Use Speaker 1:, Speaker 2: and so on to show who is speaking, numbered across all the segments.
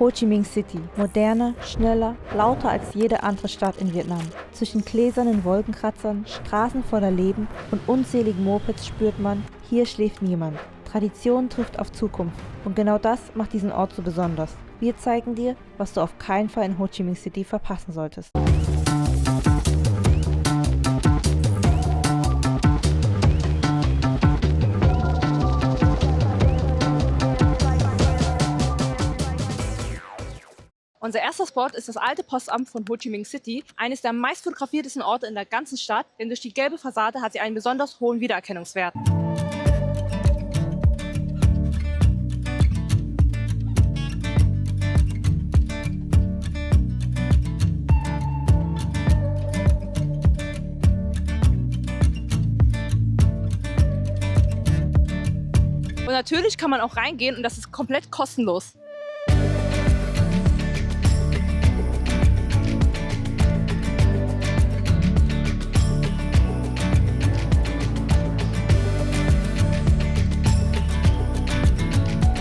Speaker 1: Ho Chi Minh City. Moderner, schneller, lauter als jede andere Stadt in Vietnam. Zwischen gläsernen Wolkenkratzern, Straßen voller Leben und unzähligen Mopeds spürt man, hier schläft niemand. Tradition trifft auf Zukunft. Und genau das macht diesen Ort so besonders. Wir zeigen dir, was du auf keinen Fall in Ho Chi Minh City verpassen solltest.
Speaker 2: Unser erster Spot ist das alte Postamt von Ho Chi Minh City, eines der meist fotografiertesten Orte in der ganzen Stadt, denn durch die gelbe Fassade hat sie einen besonders hohen Wiedererkennungswert. Und natürlich kann man auch reingehen und das ist komplett kostenlos.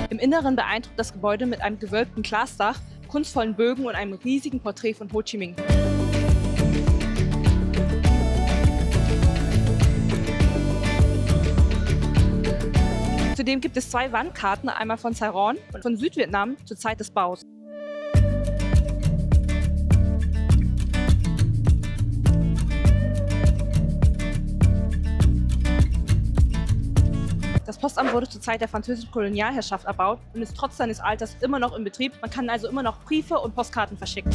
Speaker 2: Im Inneren beeindruckt das Gebäude mit einem gewölbten Glasdach, kunstvollen Bögen und einem riesigen Porträt von Ho Chi Minh. Zudem gibt es 2 Wandkarten, einmal von Saigon und von Südvietnam zur Zeit des Baus. Das Postamt wurde zur Zeit der französischen Kolonialherrschaft erbaut und ist trotz seines Alters immer noch in Betrieb. Man kann also immer noch Briefe und Postkarten verschicken.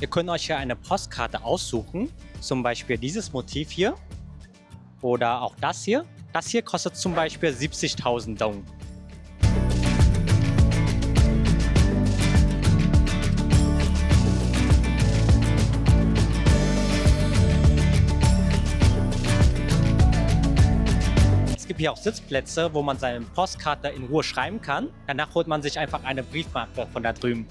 Speaker 3: Ihr könnt euch hier eine Postkarte aussuchen, zum Beispiel dieses Motiv hier oder auch das hier. Das hier kostet zum Beispiel 70.000 Dong. Es gibt hier auch Sitzplätze, wo man seine Postkarte in Ruhe schreiben kann. Danach holt man sich einfach eine Briefmarke von da drüben.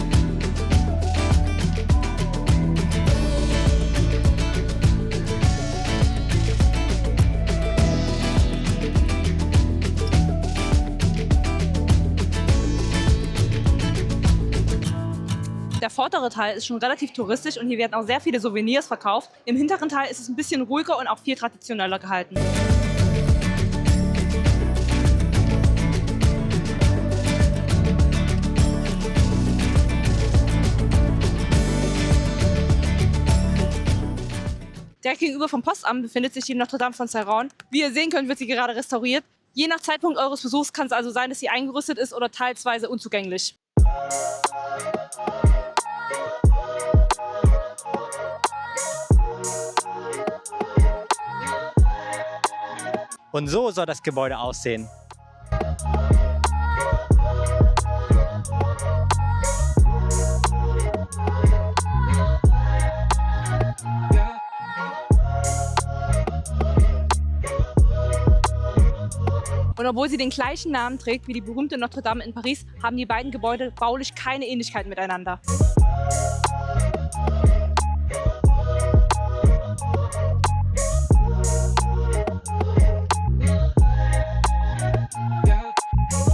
Speaker 2: Der vordere Teil ist schon relativ touristisch und hier werden auch sehr viele Souvenirs verkauft. Im hinteren Teil ist es ein bisschen ruhiger und auch viel traditioneller gehalten. Direkt gegenüber vom Postamt befindet sich die Notre Dame von Saigon. Wie ihr sehen könnt, wird sie gerade restauriert. Je nach Zeitpunkt eures Besuchs kann es also sein, dass sie eingerüstet ist oder teilweise unzugänglich.
Speaker 3: Und so soll das Gebäude aussehen.
Speaker 2: Und obwohl sie den gleichen Namen trägt wie die berühmte Notre Dame in Paris, haben die beiden Gebäude baulich keine Ähnlichkeit miteinander.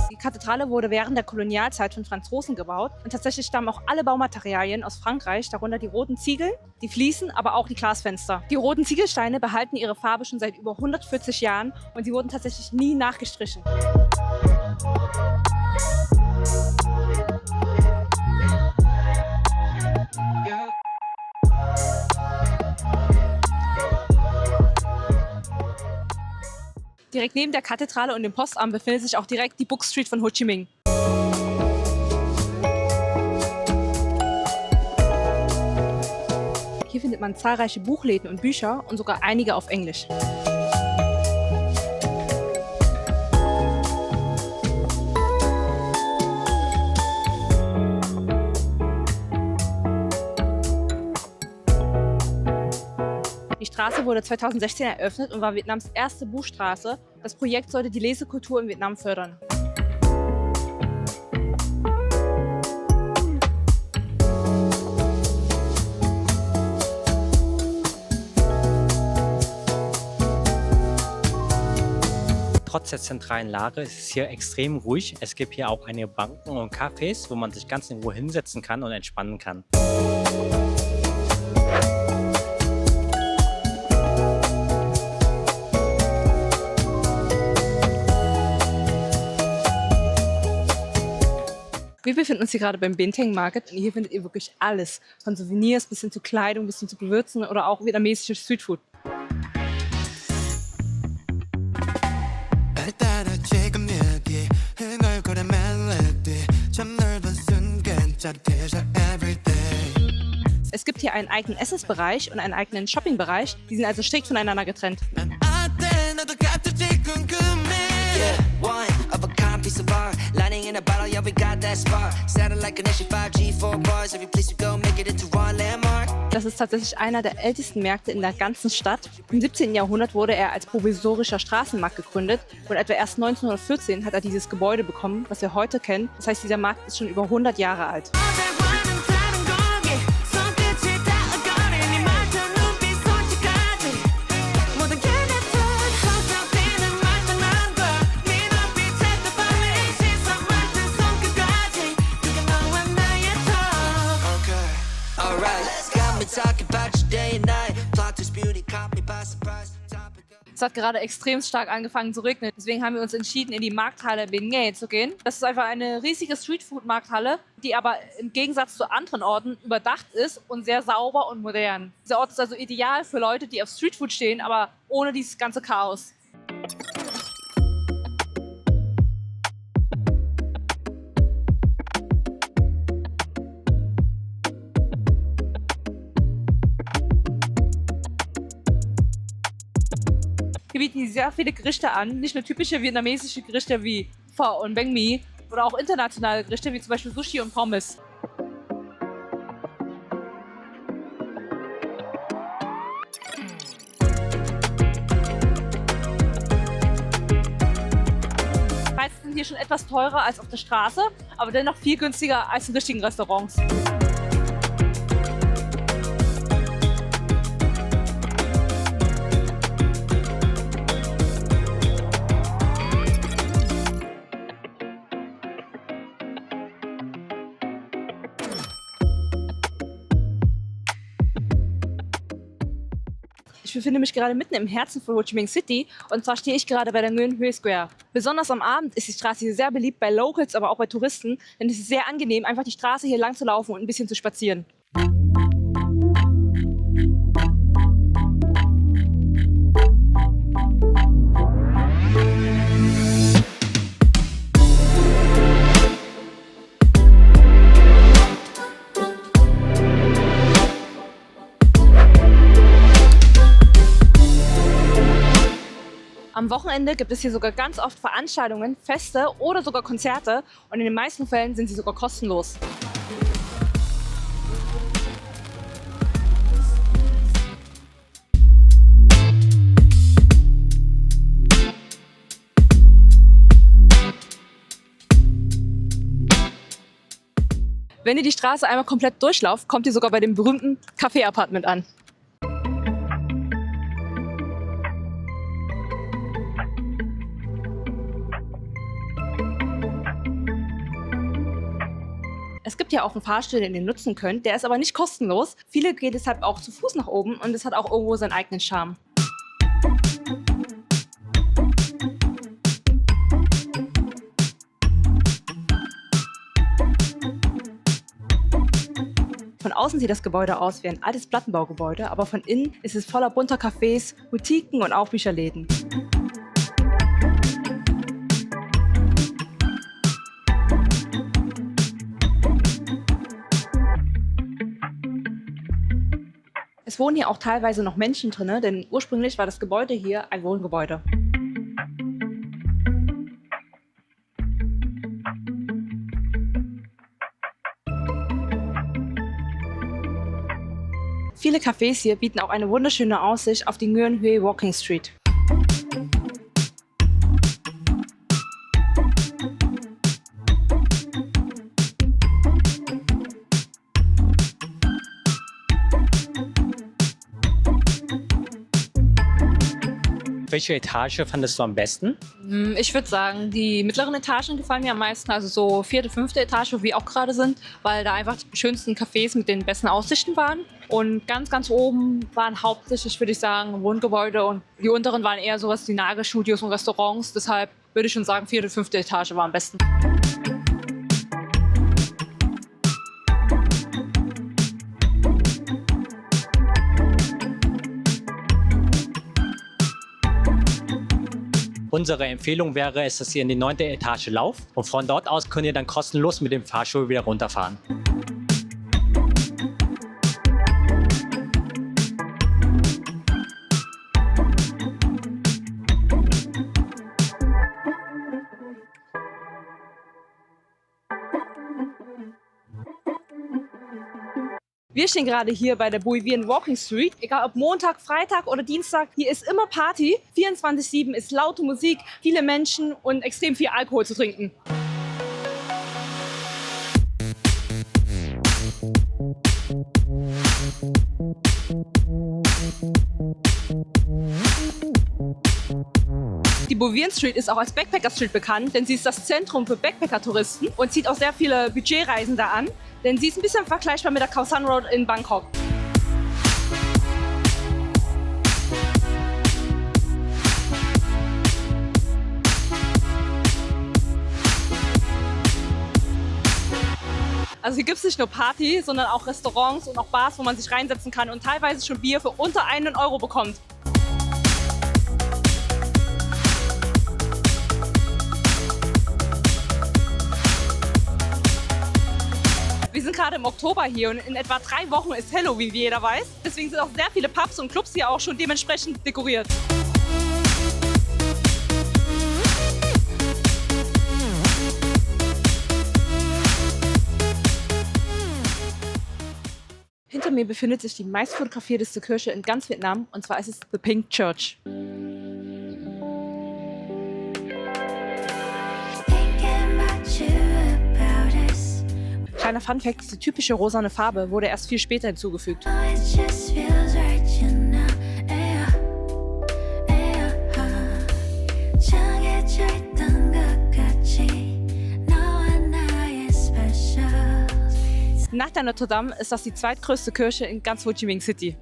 Speaker 2: Die Kathedrale wurde während der Kolonialzeit von Franzosen gebaut und tatsächlich stammen auch alle Baumaterialien aus Frankreich, darunter die roten Ziegel, die Fliesen, aber auch die Glasfenster. Die roten Ziegelsteine behalten ihre Farbe schon seit über 140 Jahren und sie wurden tatsächlich nie nachgestrichen. Direkt neben der Kathedrale und dem Postamt befindet sich auch direkt die Book Street von Ho Chi Minh. Hier findet man zahlreiche Buchläden und Bücher und sogar einige auf Englisch. Die Straße wurde 2016 eröffnet und war Vietnams erste Buchstraße. Das Projekt sollte die Lesekultur in Vietnam fördern.
Speaker 3: trotz der zentralen Lage ist es hier extrem ruhig. Es gibt hier auch einige Banken und Cafés, wo man sich ganz in Ruhe hinsetzen kann und entspannen kann.
Speaker 2: Wir befinden uns hier gerade beim Bintang Market und hier findet ihr wirklich alles. Von Souvenirs bis hin zu Kleidung, bis hin zu Gewürzen oder auch vietnamesisches Streetfood. Es gibt hier einen eigenen Essensbereich und einen eigenen Shoppingbereich. Die sind also strikt voneinander getrennt. Das ist tatsächlich einer der ältesten Märkte in der ganzen Stadt. Im 17. Jahrhundert wurde er als provisorischer Straßenmarkt gegründet und etwa erst 1914 hat er dieses Gebäude bekommen, was wir heute kennen. Das heißt, dieser Markt ist schon über 100 Jahre alt. Es hat gerade extrem stark angefangen zu regnen. Deswegen haben wir uns entschieden, in die Markthalle Bến Nghê zu gehen. Das ist einfach eine riesige Streetfood-Markthalle, die aber im Gegensatz zu anderen Orten überdacht ist und sehr sauber und modern. Dieser Ort ist also ideal für Leute, die auf Streetfood stehen, aber ohne dieses ganze Chaos. Hier bieten die sehr viele Gerichte an, nicht nur typische vietnamesische Gerichte wie Pho und Bánh Mì oder auch internationale Gerichte wie zum Beispiel Sushi und Pommes. Die Preise sind hier schon etwas teurer als auf der Straße, aber dennoch viel günstiger als in richtigen Restaurants. Ich befinde mich gerade mitten im Herzen von Ho Chi Minh City und zwar stehe ich gerade bei der Nguyen Hue Square. Besonders am Abend ist die Straße hier sehr beliebt bei Locals, aber auch bei Touristen, denn es ist sehr angenehm, einfach die Straße hier lang zu laufen und ein bisschen zu spazieren. Am Wochenende gibt es hier sogar ganz oft Veranstaltungen, Feste oder sogar Konzerte und in den meisten Fällen sind sie sogar kostenlos. Wenn ihr die Straße einmal komplett durchlauft, kommt ihr sogar bei dem berühmten Café-Apartment an. Es gibt ja auch einen Fahrstuhl, den ihr nutzen könnt, der ist aber nicht kostenlos. Viele gehen deshalb auch zu Fuß nach oben und es hat auch irgendwo seinen eigenen Charme. Von außen sieht das Gebäude aus wie ein altes Plattenbaugebäude, aber von innen ist es voller bunter Cafés, Boutiquen und auch Bücherläden. Es wohnen hier auch teilweise noch Menschen drin, denn ursprünglich war das Gebäude hier ein Wohngebäude. Viele Cafés hier bieten auch eine wunderschöne Aussicht auf die Nguyen Hue Walking Street.
Speaker 3: Welche Etage fandest du am besten?
Speaker 2: Ich würde sagen, die mittleren Etagen gefallen mir am meisten, also so 4., 5. Etage, wo wir auch gerade sind, weil da einfach die schönsten Cafés mit den besten Aussichten waren. Und ganz, ganz oben waren hauptsächlich, würde ich sagen, Wohngebäude und die unteren waren eher sowas wie Nagelstudios und Restaurants. Deshalb würde ich schon sagen, 4., 5. Etage war am besten.
Speaker 3: Unsere Empfehlung wäre es, dass ihr in die 9. Etage lauft und von dort aus könnt ihr dann kostenlos mit dem Fahrstuhl wieder runterfahren.
Speaker 2: Wir stehen gerade hier bei der Bolivian Walking Street. Egal ob Montag, Freitag oder Dienstag, hier ist immer Party. 24/7 ist laute Musik, viele Menschen und extrem viel Alkohol zu trinken. Die Bolivian Street ist auch als Backpacker Street bekannt, denn sie ist das Zentrum für Backpacker-Touristen und zieht auch sehr viele Budgetreisende an, denn sie ist ein bisschen vergleichbar mit der Khao San Road in Bangkok. Also hier gibt es nicht nur Party, sondern auch Restaurants und auch Bars, wo man sich reinsetzen kann und teilweise schon Bier für unter 1 Euro bekommt. Wir sind gerade im Oktober hier und in etwa 3 Wochen ist Halloween, wie jeder weiß. Deswegen sind auch sehr viele Pubs und Clubs hier auch schon dementsprechend dekoriert. Hinter mir befindet sich die meistfotografierteste Kirche in ganz Vietnam, und zwar ist es The Pink Church. Kleiner Funfact, die typische rosane Farbe wurde erst viel später hinzugefügt. Nach der Notre Dame ist das die zweitgrößte Kirche in ganz Ho Chi Minh City.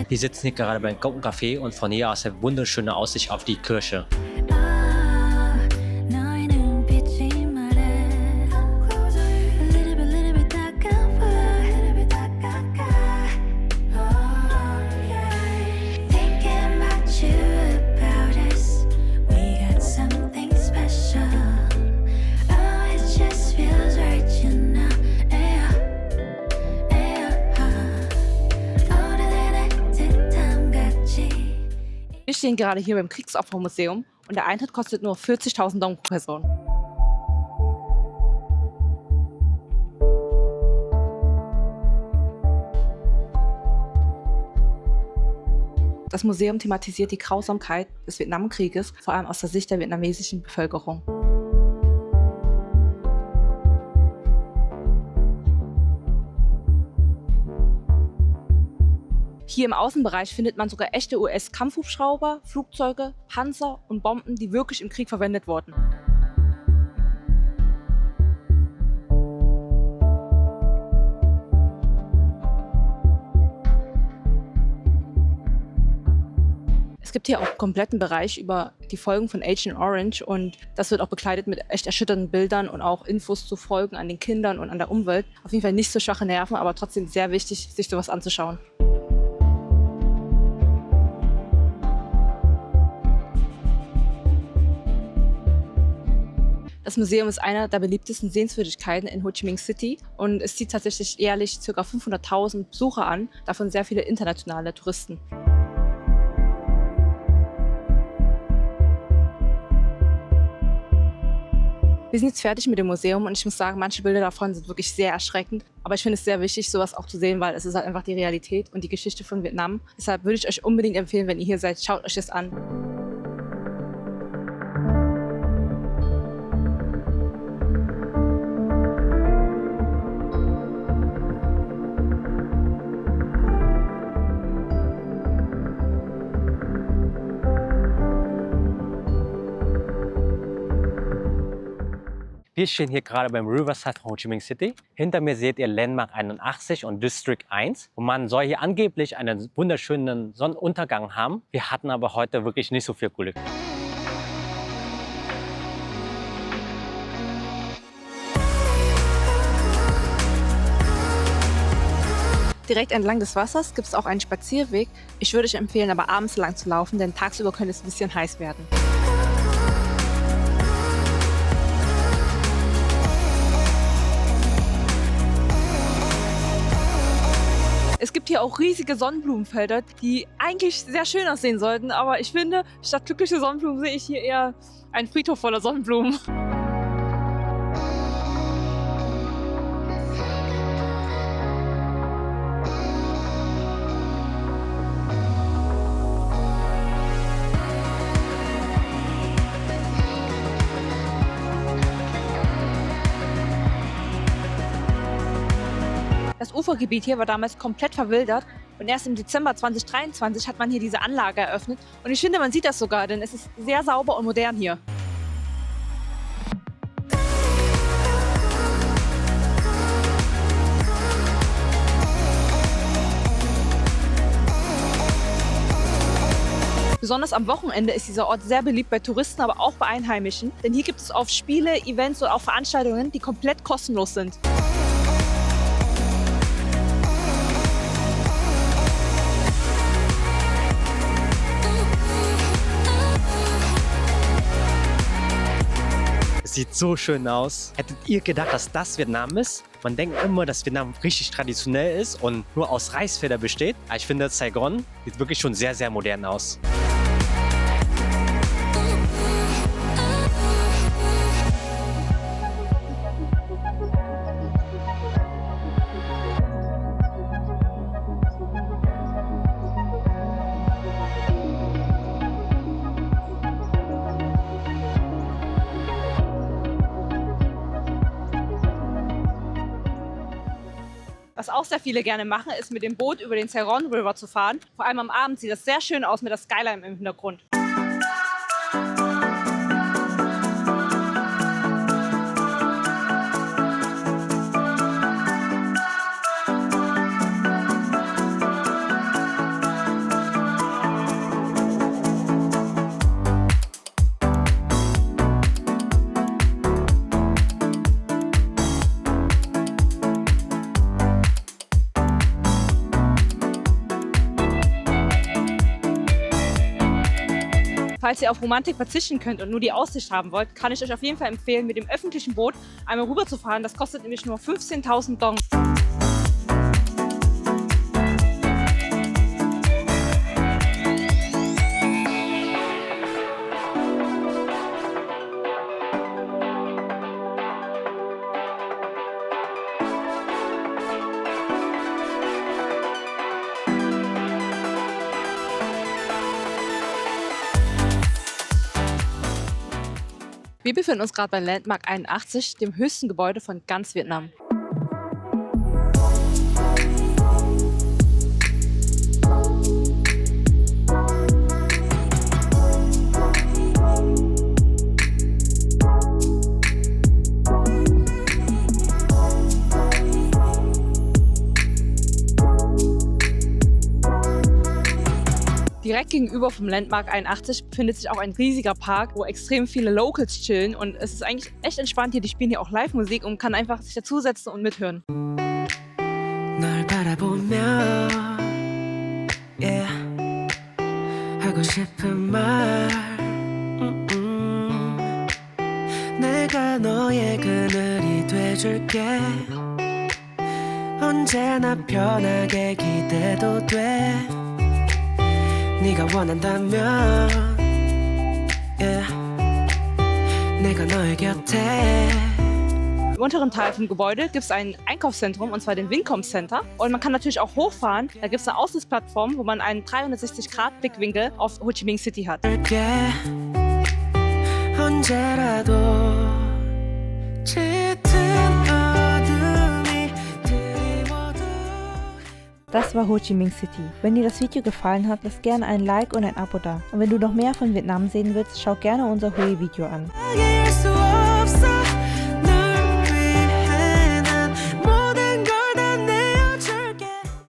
Speaker 3: Wir sitzen hier gerade beim Golden Café und von hier aus eine wunderschöne Aussicht auf die Kirche.
Speaker 2: Wir stehen gerade hier beim Kriegsopfermuseum und der Eintritt kostet nur 40.000 Dong pro Person. Das Museum thematisiert die Grausamkeit des Vietnamkrieges, vor allem aus der Sicht der vietnamesischen Bevölkerung. Hier im Außenbereich findet man sogar echte US-Kampfhubschrauber, Flugzeuge, Panzer und Bomben, die wirklich im Krieg verwendet wurden. Es gibt hier auch einen kompletten Bereich über die Folgen von Agent Orange und das wird auch bekleidet mit echt erschütternden Bildern und auch Infos zu Folgen an den Kindern und an der Umwelt. Auf jeden Fall nicht so schwache Nerven, aber trotzdem sehr wichtig, sich sowas anzuschauen. Das Museum ist einer der beliebtesten Sehenswürdigkeiten in Ho Chi Minh City und es zieht tatsächlich jährlich ca. 500.000 Besucher an, davon sehr viele internationale Touristen. Wir sind jetzt fertig mit dem Museum und ich muss sagen, manche Bilder davon sind wirklich sehr erschreckend. Aber ich finde es sehr wichtig, sowas auch zu sehen, weil es ist halt einfach die Realität und die Geschichte von Vietnam. Deshalb würde ich euch unbedingt empfehlen, wenn ihr hier seid, schaut euch das an.
Speaker 3: Wir stehen hier gerade beim Riverside von Ho Chi Minh City. Hinter mir seht ihr Landmark 81 und District 1. Und man soll hier angeblich einen wunderschönen Sonnenuntergang haben. Wir hatten aber heute wirklich nicht so viel Glück.
Speaker 2: Direkt entlang des Wassers gibt es auch einen Spazierweg. Ich würde euch empfehlen, aber abends lang zu laufen, denn tagsüber könnte es ein bisschen heiß werden. Es gibt hier auch riesige Sonnenblumenfelder, die eigentlich sehr schön aussehen sollten, aber ich finde, statt glückliche Sonnenblumen sehe ich hier eher einen Friedhof voller Sonnenblumen. Das Ufergebiet hier war damals komplett verwildert und erst im Dezember 2023 hat man hier diese Anlage eröffnet. Und ich finde, man sieht das sogar, denn es ist sehr sauber und modern hier. Besonders am Wochenende ist dieser Ort sehr beliebt bei Touristen, aber auch bei Einheimischen. Denn hier gibt es oft Spiele, Events und auch Veranstaltungen, die komplett kostenlos sind.
Speaker 3: Sieht so schön aus. Hättet ihr gedacht, dass das Vietnam ist? Man denkt immer, dass Vietnam richtig traditionell ist und nur aus Reisfeldern besteht. Aber ich finde, Saigon sieht wirklich schon sehr, sehr modern aus.
Speaker 2: Was auch sehr viele gerne machen, ist mit dem Boot über den Saigon River zu fahren. Vor allem am Abend sieht das sehr schön aus mit der Skyline im Hintergrund. Falls ihr auf Romantik verzichten könnt und nur die Aussicht haben wollt, kann ich euch auf jeden Fall empfehlen, mit dem öffentlichen Boot einmal rüber zu fahren. Das kostet nämlich nur 15.000 Dong. Wir befinden uns gerade bei Landmark 81, dem höchsten Gebäude von ganz Vietnam. Direkt gegenüber vom Landmark 81 befindet sich auch ein riesiger Park, wo extrem viele Locals chillen und es ist eigentlich echt entspannt hier. Die spielen hier auch Live-Musik und man kann einfach sich dazusetzen und mithören.
Speaker 4: 널 바라보며 yeah. 하고 싶은 말 내가 너의 그늘이 돼줄게 언제나 편하게 기대도 돼 네가 원한다면 yeah. 내가 너의 곁에
Speaker 2: Im unteren Teil vom Gebäude gibt es ein Einkaufszentrum, und zwar den Vincom Center. Und man kann natürlich auch hochfahren. Da gibt es eine Aussichtsplattform, wo man einen 360-Grad-Blickwinkel auf Ho Chi Minh City hat.
Speaker 1: Das war Ho Chi Minh City. Wenn dir das Video gefallen hat, lass gerne ein Like und ein Abo da. Und wenn du noch mehr von Vietnam sehen willst, schau gerne unser Hui-Video an.